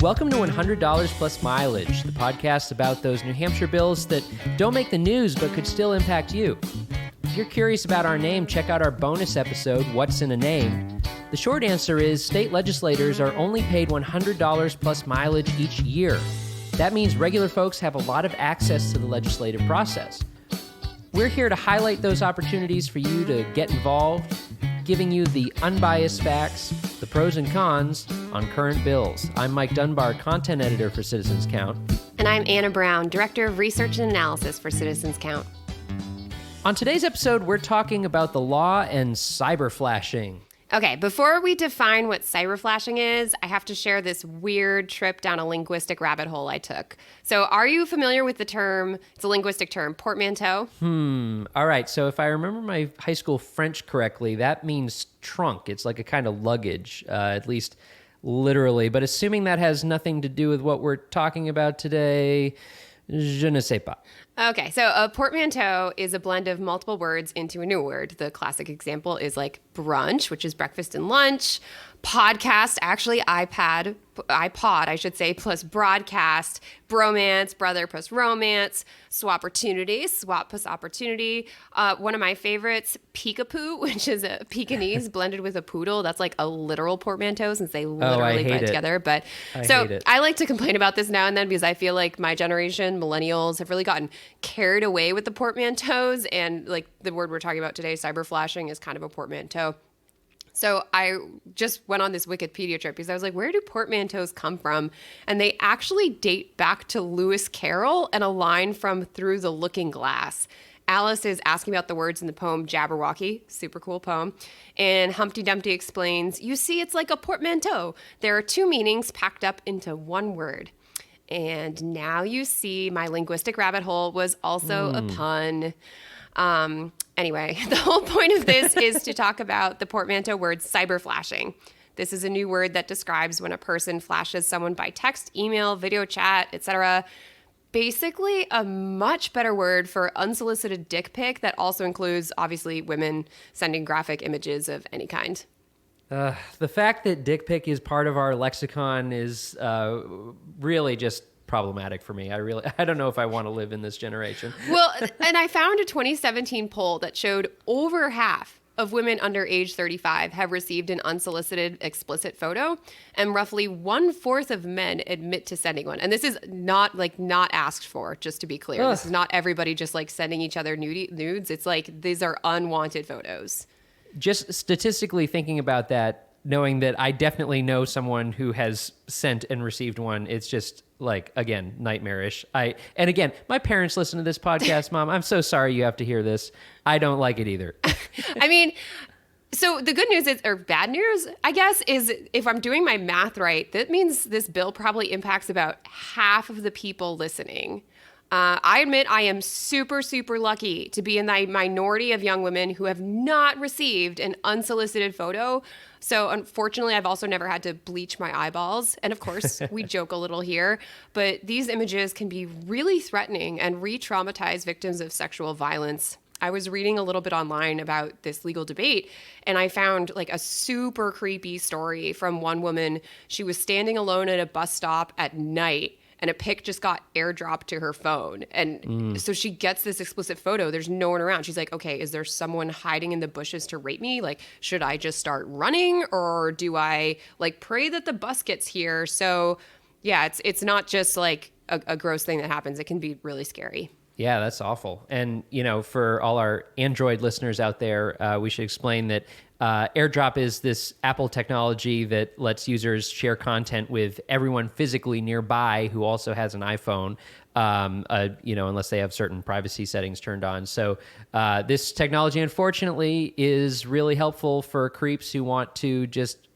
Welcome to $100 Plus Mileage, the podcast about those New Hampshire bills that don't make the news but could still impact you. If you're curious about our name, check out our bonus episode, What's in a Name? The short answer is state legislators are only paid $100 plus mileage each year. That means regular folks have a lot of access to the legislative process. We're here to highlight those opportunities for you to get involved, giving you the unbiased facts, the pros and cons on current bills. I'm Mike Dunbar, content editor for Citizens Count. And I'm Anna Brown, director of research and analysis for Citizens Count. On today's episode, we're talking about the law and cyberflashing. Okay, before we define what cyberflashing is, I have to share this weird trip down a linguistic rabbit hole I took. So are you familiar with the term, it's a linguistic term, portmanteau? All right, so if I remember my high school French correctly, that means trunk. It's like a kind of luggage, at least literally. But assuming that has nothing to do with what we're talking about today, je ne sais pas. Okay, so a portmanteau is a blend of multiple words into a new word. The classic example is like brunch, which is breakfast and lunch. Podcast, actually iPod, I should say, plus broadcast. Bromance, brother plus romance. Swapportunity, swap plus opportunity. One of my favorites, peekapoo, which is a Pekingese blended with a poodle. That's like a literal portmanteau since they literally blend together. But I like to complain about this now and then because I feel like my generation, millennials, have really gotten carried away with the portmanteaus, and like the word we're talking about today, cyberflashing, is kind of a portmanteau. So I just went on this Wikipedia trip because I was like, where do portmanteaus come from? And they actually date back to Lewis Carroll and a line from Through the Looking Glass. Alice is asking about the words in the poem Jabberwocky, super cool poem. And Humpty Dumpty explains, you see, it's like a portmanteau. There are two meanings packed up into one word. And now you see my linguistic rabbit hole was also a pun. Anyway, the whole point of this is to talk about the portmanteau word cyberflashing. This is a new word that describes when a person flashes someone by text, email, video chat, etc. Basically, a much better word for unsolicited dick pic that also includes, obviously, women sending graphic images of any kind. The fact that dick pic is part of our lexicon is really just problematic for me. I don't know if I want to live in this generation. Well, and I found a 2017 poll that showed over half of women under age 35 have received an unsolicited explicit photo, and roughly 1/4 of men admit to sending one. And this is not asked for, just to be clear. Ugh. This is not everybody just like sending each other nudes. It's like these are unwanted photos. Just statistically thinking about that, knowing that I definitely know someone who has sent and received one, it's just like, again, nightmarish. And again, my parents listen to this podcast, Mom. I'm so sorry you have to hear this. I don't like it either. I mean, so the good news is, or bad news, I guess, is if I'm doing my math right, that means this bill probably impacts about half of the people listening. I admit I am super, super lucky to be in the minority of young women who have not received an unsolicited photo. So unfortunately, I've also never had to bleach my eyeballs. And of course, we joke a little here, but these images can be really threatening and re-traumatize victims of sexual violence. I was reading a little bit online about this legal debate, and I found like a super creepy story from one woman. She was standing alone at a bus stop at night, and a pic just got airdropped to her phone. And so she gets this explicit photo. There's no one around. She's like, okay, is there someone hiding in the bushes to rape me? Like, should I just start running, or do I like pray that the bus gets here? So yeah, it's not just like a gross thing that happens. It can be really scary. Yeah, that's awful. And, for all our Android listeners out there, we should explain that AirDrop is this Apple technology that lets users share content with everyone physically nearby who also has an iPhone, unless they have certain privacy settings turned on. So this technology, unfortunately, is really helpful for creeps who want to just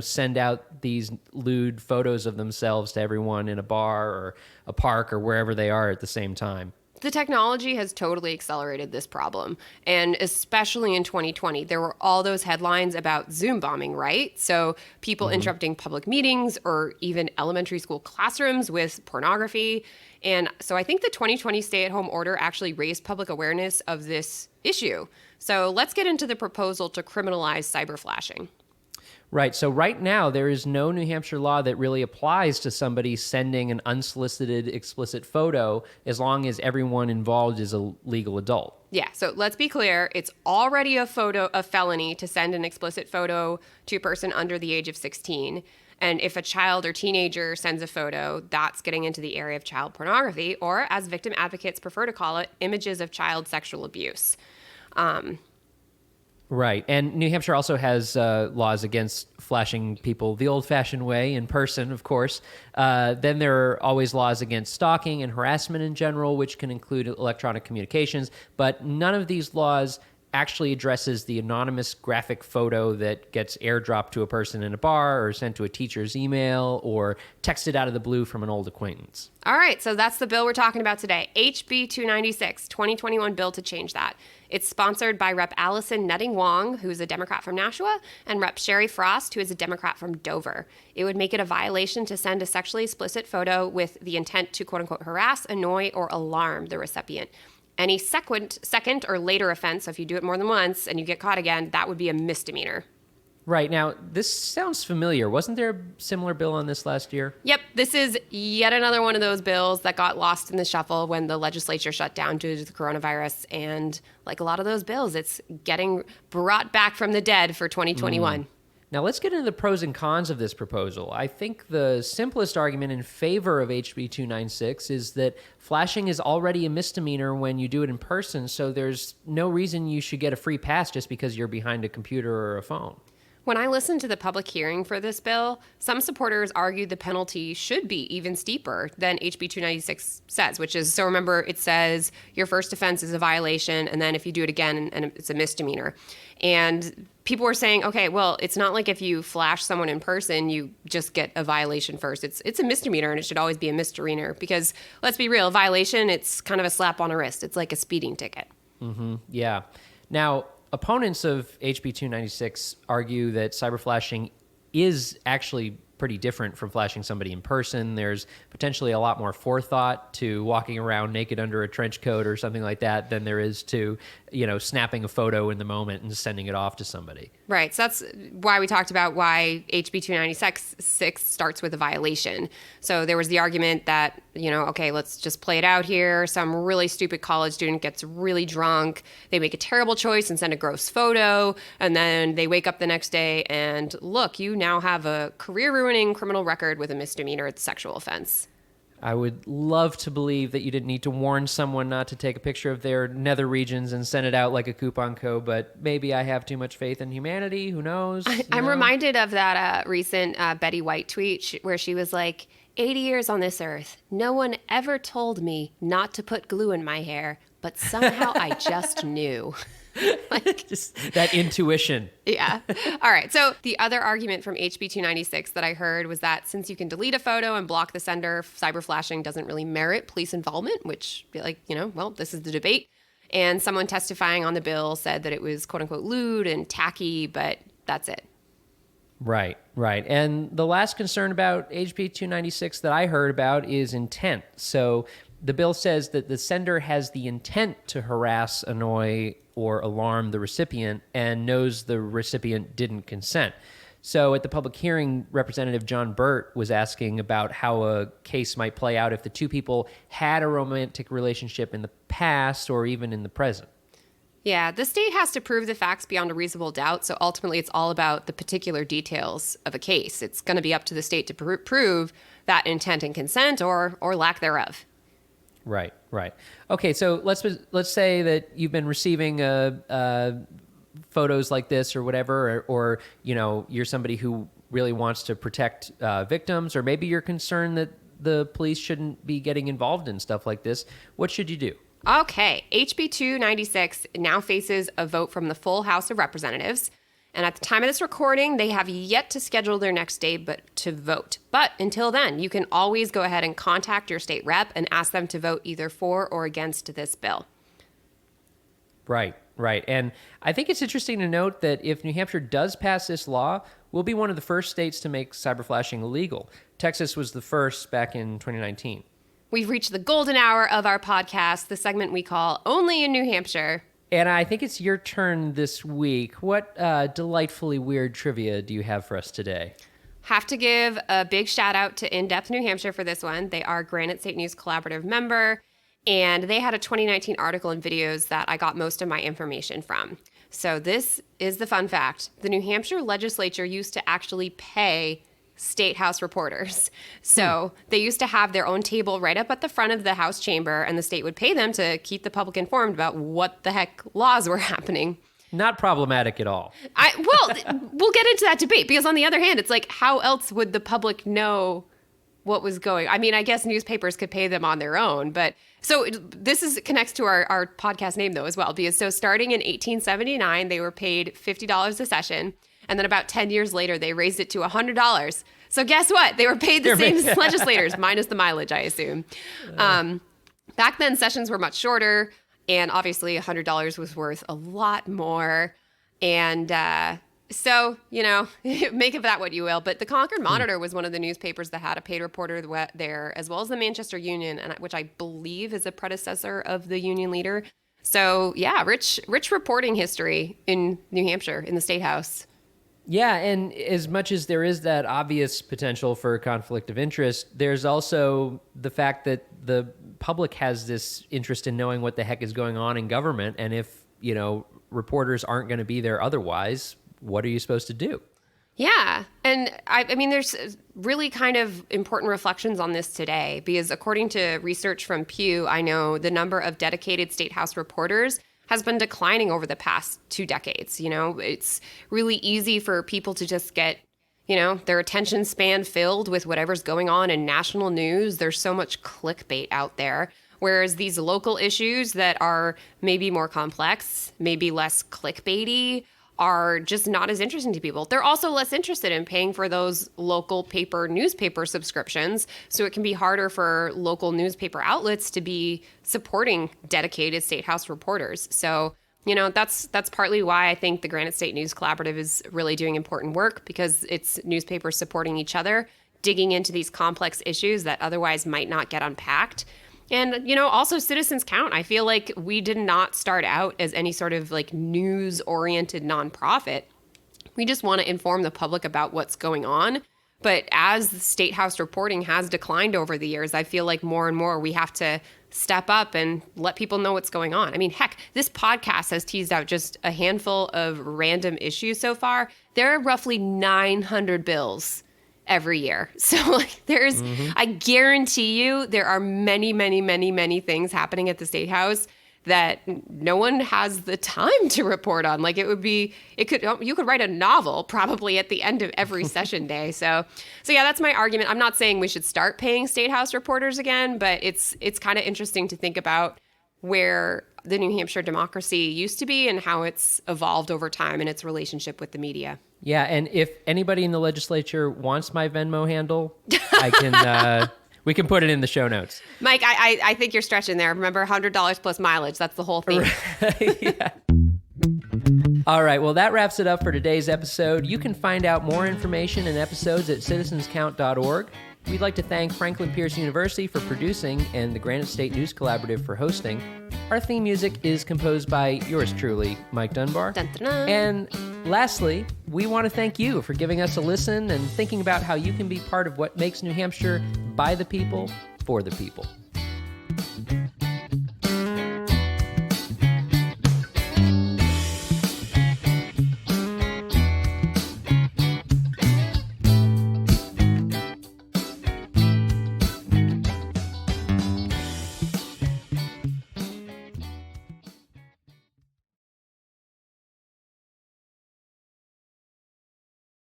send out these lewd photos of themselves to everyone in a bar or a park or wherever they are at the same time. The technology has totally accelerated this problem. And especially in 2020, there were all those headlines about zoombombing, right? So people interrupting public meetings or even elementary school classrooms with pornography. And so I think the 2020 stay-at-home order actually raised public awareness of this issue. So let's get into the proposal to criminalize cyberflashing. Right. So right now, there is no New Hampshire law that really applies to somebody sending an unsolicited explicit photo as long as everyone involved is a legal adult. Yeah, so let's be clear. It's already a felony to send an explicit photo to a person under the age of 16. And if a child or teenager sends a photo, that's getting into the area of child pornography, or as victim advocates prefer to call it, images of child sexual abuse. Right. And New Hampshire also has laws against flashing people the old-fashioned way, in person, of course. Then there are always laws against stalking and harassment in general, which can include electronic communications. But none of these laws actually addresses the anonymous graphic photo that gets airdropped to a person in a bar or sent to a teacher's email or texted out of the blue from an old acquaintance. All right, so that's the bill we're talking about today. HB 296, 2021 bill to change that. It's sponsored by Rep. Allison Nutting Wong, who's a Democrat from Nashua, and Rep. Sherry Frost, who is a Democrat from Dover. It would make it a violation to send a sexually explicit photo with the intent to, quote unquote, harass, annoy, or alarm the recipient. Any second or later offense, so if you do it more than once and you get caught again, that would be a misdemeanor. Right. Now, this sounds familiar. Wasn't there a similar bill on this last year? Yep. This is yet another one of those bills that got lost in the shuffle when the legislature shut down due to the coronavirus. And like a lot of those bills, it's getting brought back from the dead for 2021. Now, let's get into the pros and cons of this proposal. I think the simplest argument in favor of HB 296 is that flashing is already a misdemeanor when you do it in person, so there's no reason you should get a free pass just because you're behind a computer or a phone. When I listened to the public hearing for this bill, some supporters argued the penalty should be even steeper than HB 296 says, which is, so remember, it says your first offense is a violation, and then if you do it again, and it's a misdemeanor. And people were saying, okay, well, it's not like if you flash someone in person, you just get a violation first. It's a misdemeanor, and it should always be a misdemeanor because, let's be real, a violation, it's kind of a slap on the wrist. It's like a speeding ticket. Mm-hmm. Yeah. Now, opponents of HB 296 argue that cyberflashing is actually pretty different from flashing somebody in person. There's potentially a lot more forethought to walking around naked under a trench coat or something like that than there is to, snapping a photo in the moment and sending it off to somebody. Right. So that's why we talked about why HB 296 starts with a violation. So there was the argument that, okay, let's just play it out here. Some really stupid college student gets really drunk. They make a terrible choice and send a gross photo. And then they wake up the next day and look, you now have a career-ruining criminal record with a misdemeanor sexual offense. I would love to believe that you didn't need to warn someone not to take a picture of their nether regions and send it out like a coupon code, but maybe I have too much faith in humanity. Who knows? I'm reminded of that recent Betty White tweet where she was like, 80 years on this earth, no one ever told me not to put glue in my hair, but somehow I just knew. Just that intuition. Yeah. All right. So the other argument from HB 296 that I heard was that since you can delete a photo and block the sender, cyberflashing doesn't really merit police involvement, which, this is the debate. And someone testifying on the bill said that it was, quote unquote, lewd and tacky, but that's it. Right. And the last concern about HB 296 that I heard about is intent. So the bill says that the sender has the intent to harass, annoy, or alarm the recipient and knows the recipient didn't consent. So at the public hearing, Representative John Burt was asking about how a case might play out if the two people had a romantic relationship in the past or even in the present. Yeah, the state has to prove the facts beyond a reasonable doubt, so ultimately it's all about the particular details of a case. It's going to be up to the state to prove that intent and consent or lack thereof. Right. Okay, so let's say that you've been receiving photos like this or whatever, or you're somebody who really wants to protect victims, or maybe you're concerned that the police shouldn't be getting involved in stuff like this. What should you do? Okay, HB 296 now faces a vote from the full House of Representatives. And at the time of this recording, they have yet to schedule their next day to vote. But until then, you can always go ahead and contact your state rep and ask them to vote either for or against this bill. Right. And I think it's interesting to note that if New Hampshire does pass this law, we'll be one of the first states to make cyberflashing illegal. Texas was the first back in 2019. We've reached the golden hour of our podcast, the segment we call Only in New Hampshire. Anna, I think it's your turn this week. What delightfully weird trivia do you have for us today? Have to give a big shout out to In-Depth New Hampshire for this one. They are Granite State News Collaborative member, and they had a 2019 article and videos that I got most of my information from. So this is the fun fact. The New Hampshire Legislature used to actually pay State House reporters. So they used to have their own table right up at the front of the House chamber, and the state would pay them to keep the public informed about what the heck laws were happening. Not problematic at all. We'll get into that debate, because on the other hand, it's like, how else would the public know what was going? I mean, I guess newspapers could pay them on their own, but so this connects to our podcast name though as well, because so starting in 1879, they were paid $50 a session. And then about 10 years later, they raised it to $100. So guess what? They were paid the same as legislators, minus the mileage, I assume. Back then, sessions were much shorter, and obviously $100 was worth a lot more. And so, make of that what you will. But the Concord Monitor was one of the newspapers that had a paid reporter there, as well as the Manchester Union, which I believe is a predecessor of the Union Leader. So, yeah, rich reporting history in New Hampshire, in the State House. Yeah, and as much as there is that obvious potential for conflict of interest, there's also the fact that the public has this interest in knowing what the heck is going on in government, and if, reporters aren't going to be there otherwise, what are you supposed to do? Yeah, and I mean, there's really kind of important reflections on this today, because according to research from Pew, I know the number of dedicated State House reporters has been declining over the past 2 decades. It's really easy for people to just get, their attention span filled with whatever's going on in national news. There's so much clickbait out there. Whereas these local issues that are maybe more complex, maybe less clickbaity, are just not as interesting to people. They're also less interested in paying for those local newspaper subscriptions, so it can be harder for local newspaper outlets to be supporting dedicated State House reporters. So, that's partly why I think the Granite State News Collaborative is really doing important work, because it's newspapers supporting each other, digging into these complex issues that otherwise might not get unpacked. And, also Citizens Count. I feel like we did not start out as any sort of news-oriented nonprofit. We just want to inform the public about what's going on. But as the State House reporting has declined over the years, I feel like more and more we have to step up and let people know what's going on. I mean, heck, this podcast has teased out just a handful of random issues so far. There are roughly 900 bills every year. So there's, I guarantee you, there are many, many, many, many things happening at the State House that no one has the time to report on. You could write a novel probably at the end of every session day. So yeah, that's my argument. I'm not saying we should start paying State House reporters again, but it's kind of interesting to think about where the New Hampshire democracy used to be and how it's evolved over time in its relationship with the media. Yeah, and if anybody in the legislature wants my Venmo handle, I can. We can put it in the show notes. Mike, I think you're stretching there. Remember, $100 plus mileage. That's the whole thing. Yeah. All right, well, that wraps it up for today's episode. You can find out more information and episodes at citizenscount.org. We'd like to thank Franklin Pierce University for producing and the Granite State News Collaborative for hosting. Our theme music is composed by yours truly, Mike Dunbar. Dun, dun, dun. And lastly, we want to thank you for giving us a listen and thinking about how you can be part of what makes New Hampshire by the people, for the people.